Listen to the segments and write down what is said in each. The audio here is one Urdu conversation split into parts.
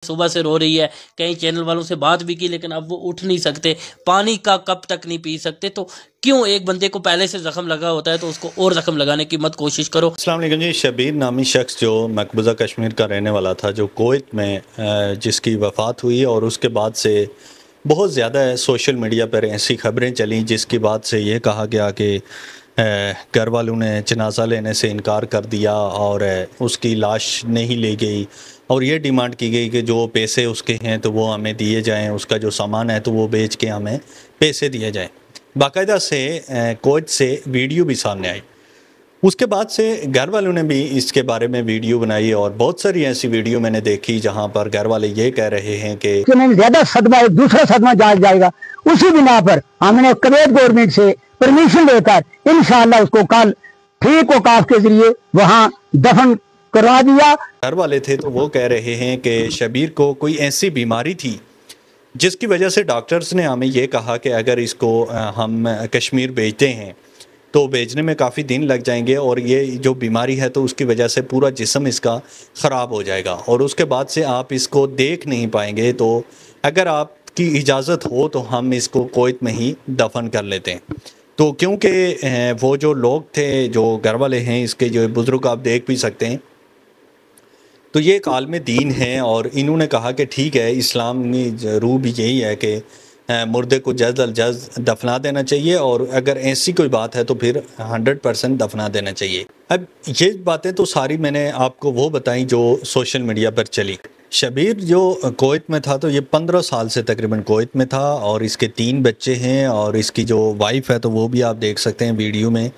صبح سے رو رہی ہے، کئی چینل والوں سے بات بھی کی لیکن اب وہ اٹھ نہیں سکتے، پانی کا کپ تک نہیں پی سکتے۔ تو کیوں ایک بندے کو پہلے سے زخم لگا ہوتا ہے تو اس کو اور زخم لگانے کی مت کوشش کرو۔ السلام علیکم جی۔ شبیر نامی شخص جو مقبوضہ کشمیر کا رہنے والا تھا، جو کویت میں جس کی وفات ہوئی اور اس کے بعد سے بہت زیادہ سوشل میڈیا پر ایسی خبریں چلیں جس کی بات سے یہ کہا گیا کہ گھر والوں نے جنازہ لینے سے انکار کر دیا اور اس کی لاش نہیں لی گئی، اور یہ ڈیمانڈ کی گئی کہ جو پیسے اس کے ہیں تو وہ ہمیں دیے جائیں، اس کا جو سامان ہے تو وہ بیچ کے ہمیں پیسے دیے جائیں۔ باقاعدہ سے کویت سے ویڈیو بھی سامنے آئی۔ اس کے بعد سے گھر والوں نے بھی اس کے بارے میں ویڈیو بنائی، اور بہت ساری ایسی ویڈیو میں نے دیکھی جہاں پر گھر والے یہ کہہ رہے ہیں کہ زیادہ صدمہ ایک دوسرا صدمہ جائے گا، اسی بنا پر ہم نے کویت گورنمنٹ سے پرمیشن لے کر انشاءاللہ اس کو کل ٹھیک وقاف کے ذریعے وہاں دفن کروا دیا۔ گھر والے تھے تو وہ کہہ رہے ہیں کہ شبیر کو کوئی ایسی بیماری تھی جس کی وجہ سے ڈاکٹرز نے ہمیں یہ کہا کہ اگر اس کو ہم کشمیر بھیجتے ہیں تو بھیجنے میں کافی دن لگ جائیں گے، اور یہ جو بیماری ہے تو اس کی وجہ سے پورا جسم اس کا خراب ہو جائے گا، اور اس کے بعد سے آپ اس کو دیکھ نہیں پائیں گے، تو اگر آپ کی اجازت ہو تو ہم اس کو کویت میں ہی دفن کر لیتے ہیں۔ تو کیونکہ وہ جو لوگ تھے، جو گھر والے ہیں اس کے، جو بزرگ آپ دیکھ بھی سکتے ہیں، تو یہ ایک عالم دین ہے، اور انہوں نے کہا کہ ٹھیک ہے، اسلامی روح بھی یہی ہے کہ مردے کو جلد از جلد دفنا دینا چاہیے، اور اگر ایسی کوئی بات ہے تو پھر 100% دفنا دینا چاہیے۔ اب یہ باتیں تو ساری میں نے آپ کو وہ بتائیں جو سوشل میڈیا پر چلی۔ شبیر جو کویت میں تھا تو یہ 15 سال سے تقریباً کویت میں تھا، اور اس کے 3 بچے ہیں، اور اس کی جو وائف ہے تو وہ بھی آپ دیکھ سکتے ہیں ویڈیو میں۔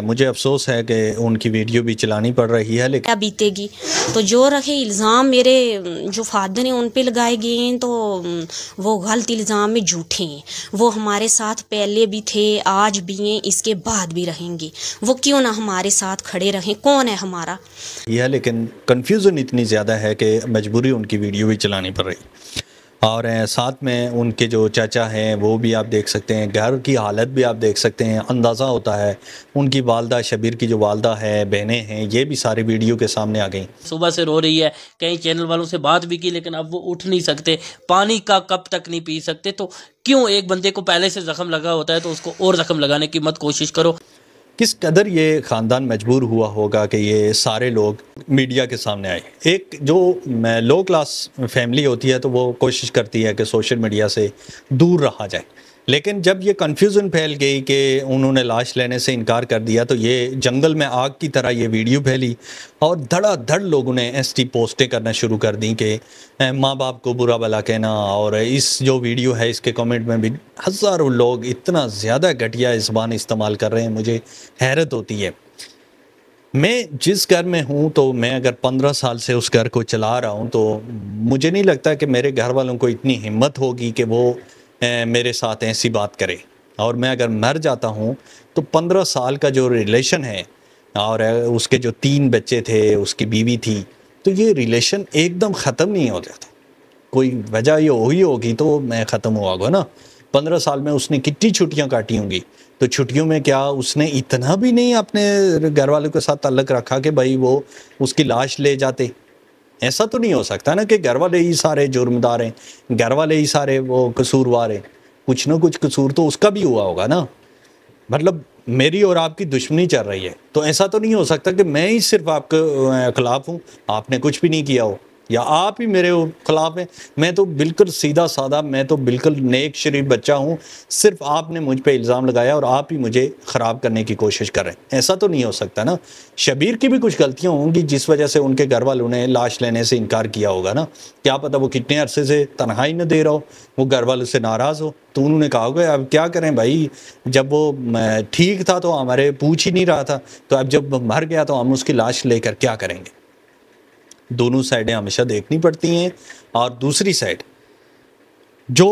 مجھے افسوس ہے کہ ان کی ویڈیو بھی چلانی پڑ رہی ہے، لیکن کیا بیتے گی۔ تو جو رکھے الزام میرے جو فادر ہیں ان پہ لگائے گئے ہیں تو وہ غلط الزام میں جھوٹے ہیں۔ وہ ہمارے ساتھ پہلے بھی تھے، آج بھی ہیں، اس کے بعد بھی رہیں گے۔ وہ کیوں نہ ہمارے ساتھ کھڑے رہیں، کون ہے ہمارا۔ یہ لیکن کنفیوژن اتنی زیادہ ہے کہ مجبوری ان کی ویڈیو بھی چلانی پڑ رہی، اور ساتھ میں ان کے جو چاچا ہیں وہ بھی آپ دیکھ سکتے ہیں، گھر کی حالت بھی آپ دیکھ سکتے ہیں، اندازہ ہوتا ہے۔ ان کی والدہ، شبیر کی جو والدہ ہے، بہنیں ہیں، یہ بھی ساری ویڈیو کے سامنے آ گئیں۔ صبح سے رو رہی ہے، کئی چینل والوں سے بات بھی کی لیکن اب وہ اٹھ نہیں سکتے، پانی کا کپ تک نہیں پی سکتے۔ تو کیوں ایک بندے کو پہلے سے زخم لگا ہوتا ہے تو اس کو اور زخم لگانے کی مت کوشش کرو۔ کس قدر یہ خاندان مجبور ہوا ہوگا کہ یہ سارے لوگ میڈیا کے سامنے آئے۔ ایک جو لو کلاس فیملی ہوتی ہے تو وہ کوشش کرتی ہے کہ سوشل میڈیا سے دور رہا جائے، لیکن جب یہ کنفیوژن پھیل گئی کہ انہوں نے لاش لینے سے انکار کر دیا تو یہ جنگل میں آگ کی طرح یہ ویڈیو پھیلی، اور دھڑا دھڑ لوگوں نے ایسی پوسٹیں کرنا شروع کر دیں کہ ماں باپ کو برا بھلا کہنا، اور اس جو ویڈیو ہے اس کے کمنٹ میں بھی ہزاروں لوگ اتنا زیادہ گھٹیا زبان استعمال کر رہے ہیں، مجھے حیرت ہوتی ہے۔ میں جس گھر میں ہوں تو میں اگر 15 سال سے اس گھر کو چلا رہا ہوں تو مجھے نہیں لگتا کہ میرے گھر والوں کو اتنی ہمت ہوگی کہ وہ میرے ساتھ ایسی بات کرے، اور میں اگر مر جاتا ہوں تو 15 سال کا جو ریلیشن ہے، اور اس کے جو 3 بچے تھے، اس کی بیوی تھی، تو یہ ریلیشن ایک دم ختم نہیں ہو جاتا۔ کوئی وجہ یہ ہوئی ہوگی تو میں ختم ہوا ہوگا نا۔ 15 سال میں اس نے کتنی چھٹیاں کاٹی ہوں گی، تو چھٹیوں میں کیا اس نے اتنا بھی نہیں اپنے گھر والوں کے ساتھ تعلق رکھا کہ بھائی وہ اس کی لاش لے جاتے؟ ایسا تو نہیں ہو سکتا نا کہ گھر والے ہی سارے جرمدار ہیں، گھر والے ہی سارے وہ قصوروار ہیں۔ کچھ نہ کچھ قصور تو اس کا بھی ہوا ہوگا نا۔ مطلب میری اور آپ کی دشمنی چل رہی ہے، تو ایسا تو نہیں ہو سکتا کہ میں ہی صرف آپ کے خلاف ہوں، آپ نے کچھ بھی نہیں کیا ہو، یا آپ ہی میرے خلاف ہیں۔ میں تو بالکل سیدھا سادہ، میں تو بالکل نیک شریف بچہ ہوں، صرف آپ نے مجھ پہ الزام لگایا اور آپ ہی مجھے خراب کرنے کی کوشش کر رہے ہیں۔ ایسا تو نہیں ہو سکتا نا۔ شبیر کی بھی کچھ غلطیاں ہوں گی جس وجہ سے ان کے گھر والوں نے لاش لینے سے انکار کیا ہوگا نا۔ کیا پتہ وہ کتنے عرصے سے تنہائی نہ دے رہا ہو، وہ گھر والوں سے ناراض ہو، تو انہوں نے کہا ہوگا اب کیا کریں بھائی، جب وہ ٹھیک تھا تو ہمارے پوچھ ہی نہیں رہا تھا، تو اب جب مر گیا تو ہم اس کی لاش لے کر کیا کریں گے۔ دونوں سائڈیں ہمیشہ دیکھنی پڑتی ہیں، اور دوسری سائڈ جو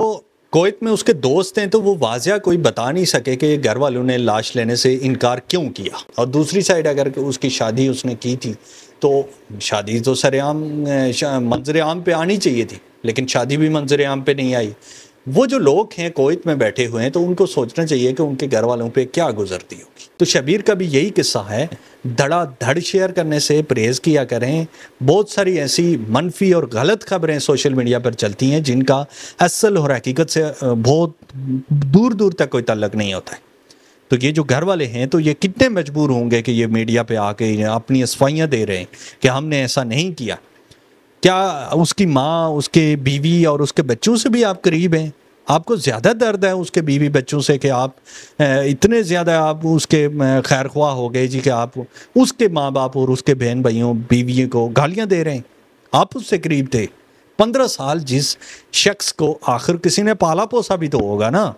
کویت میں اس کے دوست ہیں تو وہ واضح کوئی بتا نہیں سکے کہ گھر والوں نے لاش لینے سے انکار کیوں کیا، اور دوسری سائڈ اگر اس کی شادی اس نے کی تھی تو شادی تو سر عام منظر عام پہ آنی چاہیے تھی، لیکن شادی بھی منظر عام پہ نہیں آئی۔ وہ جو لوگ ہیں کویت میں بیٹھے ہوئے ہیں تو ان کو سوچنا چاہیے کہ ان کے گھر والوں پہ کیا گزرتی ہوگی۔ تو شبیر کا بھی یہی قصہ ہے، دھڑا دھڑ شیئر کرنے سے پرہیز کیا کریں۔ بہت ساری ایسی منفی اور غلط خبریں سوشل میڈیا پر چلتی ہیں جن کا اصل اور حقیقت سے بہت دور دور تک کوئی تعلق نہیں ہوتا ہے۔ تو یہ جو گھر والے ہیں تو یہ کتنے مجبور ہوں گے کہ یہ میڈیا پہ آ کے اپنی اصفائیاں دے رہے ہیں کہ ہم نے ایسا نہیں کیا۔ کیا اس کی ماں، اس کے بیوی اور اس کے بچوں سے بھی آپ قریب ہیں؟ آپ کو زیادہ درد ہے اس کے بیوی بچوں سے کہ آپ اتنے زیادہ آپ اس کے خیر خواہ ہو گئے جی کہ آپ اس کے ماں باپ اور اس کے بہن بھائیوں بیوی کو گالیاں دے رہے ہیں۔ آپ اس سے قریب تھے 15 سال، جس شخص کو آخر کسی نے پالا پوسا بھی تو ہوگا نا،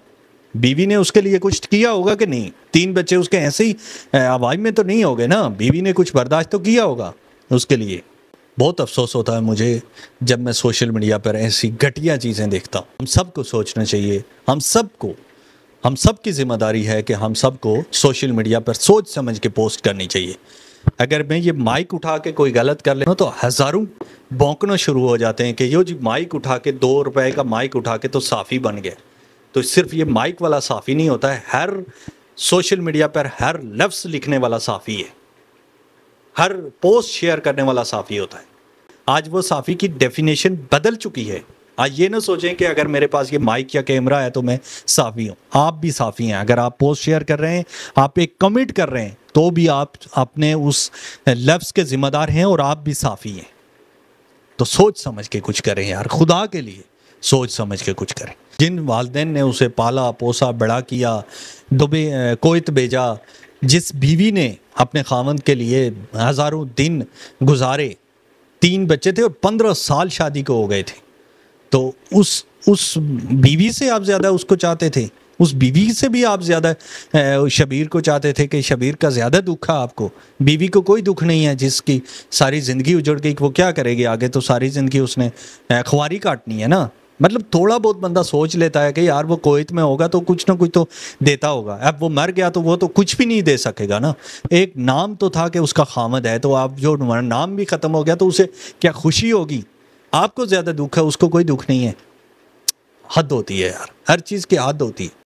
بیوی نے اس کے لیے کچھ کیا ہوگا کہ نہیں؟ 3 بچے اس کے ایسے ہی عوام میں تو نہیں ہوگے نا، بیوی نے کچھ برداشت تو کیا ہوگا اس کے لیے۔ بہت افسوس ہوتا ہے مجھے جب میں سوشل میڈیا پر ایسی گھٹیا چیزیں دیکھتا ہوں۔ ہم سب کو سوچنا چاہیے، ہم سب کی ذمہ داری ہے کہ ہم سب کو سوشل میڈیا پر سوچ سمجھ کے پوسٹ کرنی چاہیے۔ اگر میں یہ مائک اٹھا کے کوئی غلط کر لینا تو ہزاروں بونکنا شروع ہو جاتے ہیں کہ یہ جی مائک اٹھا کے 2 روپے کا مائک اٹھا کے تو صافی بن گیا۔ تو صرف یہ مائک والا صافی نہیں ہوتا ہے، ہر سوشل میڈیا پر ہر لفظ لکھنے والا صافی ہے، ہر پوسٹ شیئر کرنے والا صافی ہوتا ہے۔ آج وہ صافی کی ڈیفینیشن بدل چکی ہے۔ آج یہ نہ سوچیں کہ اگر میرے پاس یہ مائک یا کیمرہ ہے تو میں صافی ہوں۔ آپ بھی صافی ہیں۔ اگر آپ پوسٹ شیئر کر رہے ہیں، آپ ایک کمنٹ کر رہے ہیں تو بھی آپ اپنے اس لفظ کے ذمہ دار ہیں اور آپ بھی صافی ہیں۔ تو سوچ سمجھ کے کچھ کریں یار، خدا کے لیے سوچ سمجھ کے کچھ کریں۔ جن والدین نے اسے پالا پوسا بڑا کیا، کویت بھیجا، جس بیوی نے اپنے خاوند کے لیے ہزاروں دن گزارے، 3 بچے تھے اور 15 سال شادی کو ہو گئے تھے، تو اس بیوی سے آپ زیادہ اس کو چاہتے تھے، اس بیوی سے بھی آپ زیادہ شبیر کو چاہتے تھے کہ شبیر کا زیادہ دکھ ہے آپ کو۔ بیوی کو کوئی دکھ نہیں ہے جس کی ساری زندگی اجڑ گئی، وہ کیا کرے گی آگے؟ تو ساری زندگی اس نے خواری کاٹنی ہے نا۔ مطلب تھوڑا بہت بندہ سوچ لیتا ہے کہ یار وہ کویت میں ہوگا تو کچھ نہ کچھ تو دیتا ہوگا۔ اب وہ مر گیا تو وہ تو کچھ بھی نہیں دے سکے گا نا۔ ایک نام تو تھا کہ اس کا خامد ہے، تو آپ جو نام بھی ختم ہو گیا تو اسے کیا خوشی ہوگی؟ آپ کو زیادہ دکھ ہے، اس کو کوئی دکھ نہیں ہے۔ حد ہوتی ہے یار، ہر چیز کی حد ہوتی ہے۔